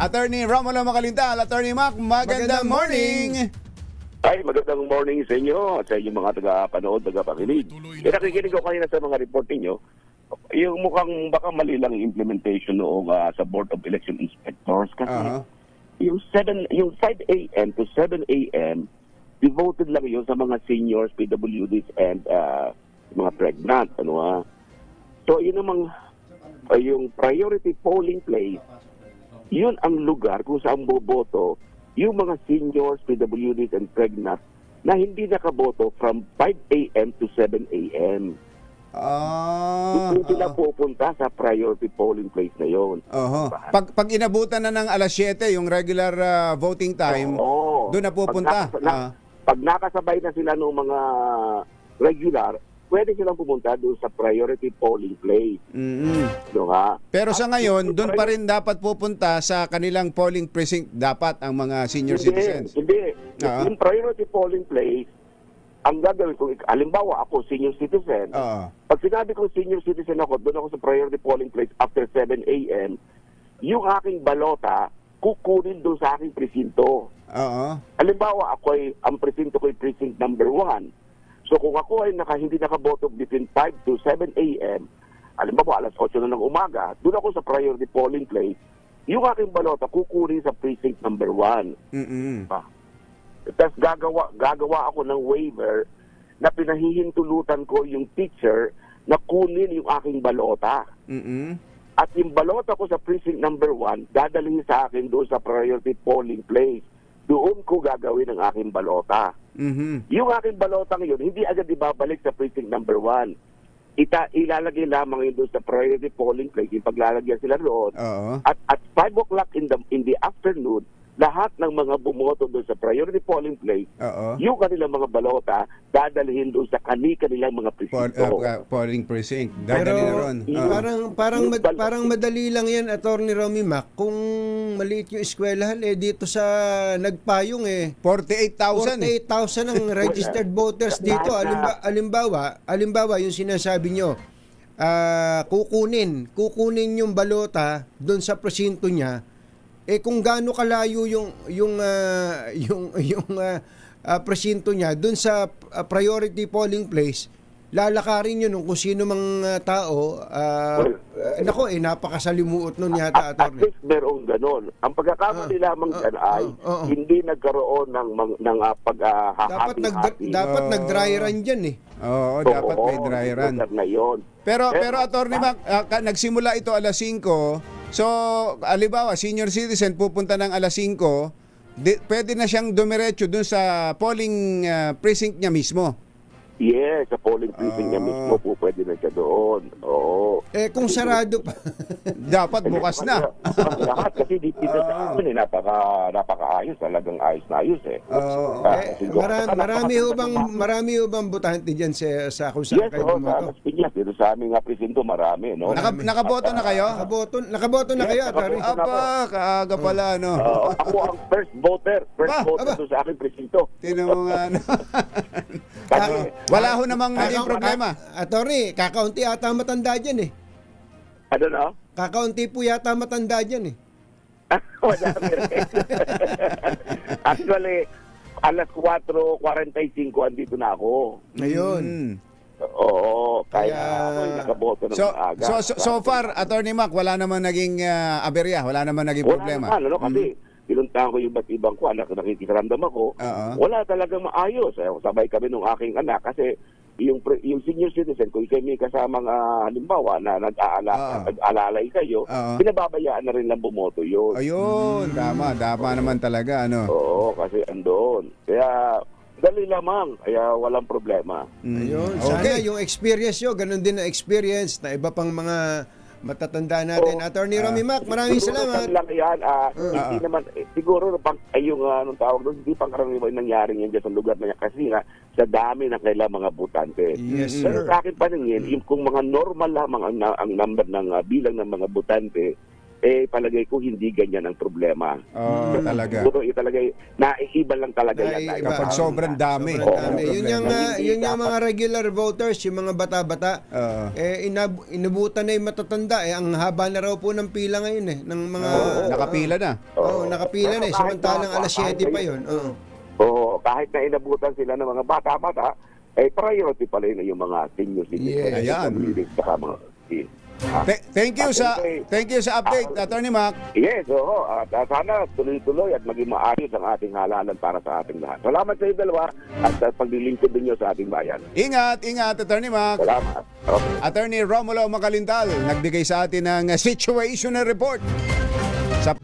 Attorney Romulo Macalintal, Attorney Mac, magandang morning. Ay, magandang morning sa inyo at sa inyong mga taga-panood, taga-pakinig. Nakikinig ko kanina sa mga report ninyo, yung mukhang baka mali lang yung implementation noong sa Board of Election Inspectors kasi yung 5 a.m. to 7 a.m. devoted lang yun sa mga seniors, PWDs and mga pregnant. So yun namang yung priority polling place, yun ang lugar kung saan boboto yung mga seniors, PWDs, and pregnant na hindi nakaboto from 5 a.m. to 7 a.m. Hindi sila pupunta sa priority polling place na yun. Pag inabutan na ng alas 7, yung regular voting time, doon na pupunta. Pag nakasabay na sila ng mga regular, pwede silang pumunta doon sa priority polling place. Pero sa ngayon, doon pa rin dapat pupunta sa kanilang polling precinct dapat ang mga senior citizens. Hindi. Yung priority polling place, ang gagawin ko, halimbawa ako, senior citizen. Pag sinabi ko senior citizen ako, doon ako sa priority polling place after 7 a.m., yung aking balota, kukunin doon sa aking presinto. Halimbawa, ang presinto ko ay precinct number 1. So kung ako ay hindi nakaboto between 5 to 7 a.m., halimbawa alas 8 na ng umaga, doon ako sa priority polling place, yung aking balota kukunin sa precinct number 1. Tapos gagawa ako ng waiver na pinahihintulutan ko yung teacher na kunin yung aking balota. At yung balota ko sa precinct number 1, dadalhin sa akin doon sa priority polling place. Doon ko gagawin ang aking balota. Yung aking balota ngayon, hindi agad ibabalik sa precinct number 1. Ilalagay lamang yun doon sa priority polling place, yung paglalagyan sila roon. At 5 o'clock in the afternoon, lahat ng mga bumoto doon sa priority polling place, yung kanilang mga balota, dadalhin doon sa kanilang mga presinto. Polling precinct. Dadalhin na ron. Parang madali lang yan, Attorney Romy Mac. Kung maliit yung eskwelahan, dito sa Nagpayong 48,000 ang registered voters dito. Alimbawa, yung sinasabi nyo, kukunin yung balota doon sa presinto niya, kung gaano kalayo yung presinto niya doon sa priority polling place, lalakarin yun kung sino mang tao. Napakasalimuot nun yata, Atty. At least meron ganon. Ang pagkakamali lamang dyan ay hindi nagkaroon ng paghahati-hati. Dapat nag-dry run dyan dapat may dry run. Pero Atty. Mac, nagsimula ito alas 5. So, alibawa, senior citizen pupunta ng alas 5, pwede na siyang dumiretso dun sa polling precinct niya mismo. Yes, sa polling precinct niya mismo po pwede na siya doon. Kung sarado pa. Dapat bukas na. Lahat kasi dito sa amin napakaayos, talagang ayos na ayos marami ho bang botante diyan sa kung saan kayo bumoto? Yes, dito sa aming presinto marami, no. Nakaboto na kayo? Nakaboto na kayo, Atty. Kaaga pala, no. Ako ang first voter sa aking presinto. Tinan mo nga, no. Wala ho namang naging problema. Atty, kakaunti ata matanda dyan Ano na? Kakaunti po yata matanda dyan Wala rin. Actually, alas 4:45 andito na ako. Ngayon. Oo, kaya nakaboto ng aga. So far, Atty. Mac, wala namang naging aberya, wala namang naging problema. Wala naman, kasi pinuntahan ko yung ibang ko, nakikiramdam ako, wala talagang maayos. Sabay kami nung aking anak kasi yung senior citizen, kung kayo may kasamang halimbawa na nag-aalalay kayo, pinababayaan na rin lang bumoto yun. Ayun, tama naman talaga. Oo, kasi andon. Kaya dali lamang, kaya walang problema. Ayun, sana yung experience nyo, ganun din na experience na iba pang mga matatanda natin. Attorney Romy Mac, maraming salamat. Lang yan, hindi naman, siguro yung anong tawag doon, hindi pangkaraniwan nangyari yan dyan sa lugar na yan kasi nga sa dami ng kailang mga botante. Yes, sir. Pero sa akin paningin, kung mga normal lamang ang number ng bilang ng mga botante, palagay ko hindi ganyan ang problema. Talaga. Siguro talaga, naiiba lang talaga yan. Kapag sobrang dami. Yun yung mga regular voters, yung mga bata-bata, inabutan na yung matatanda. Ang haba na raw po ng pila ngayon ng mga... nakapila na. Nakapila na. Samantalang alas 7 pa yun. Kahit na inabutan sila ng mga bata-bata, priority pala yun yung mga senior citizens. Ayan. Thank you sa update, Attorney Mac. Yes, sana tuloy-tuloy at maging maayos ang ating halalan para sa ating lahat. Salamat sa dalawa at sa paglilingkod ninyo sa ating bayan. Ingat, Attorney Mac. Salamat. Okay. Attorney Romulo Macalintal nagbigay sa atin ng situational report sa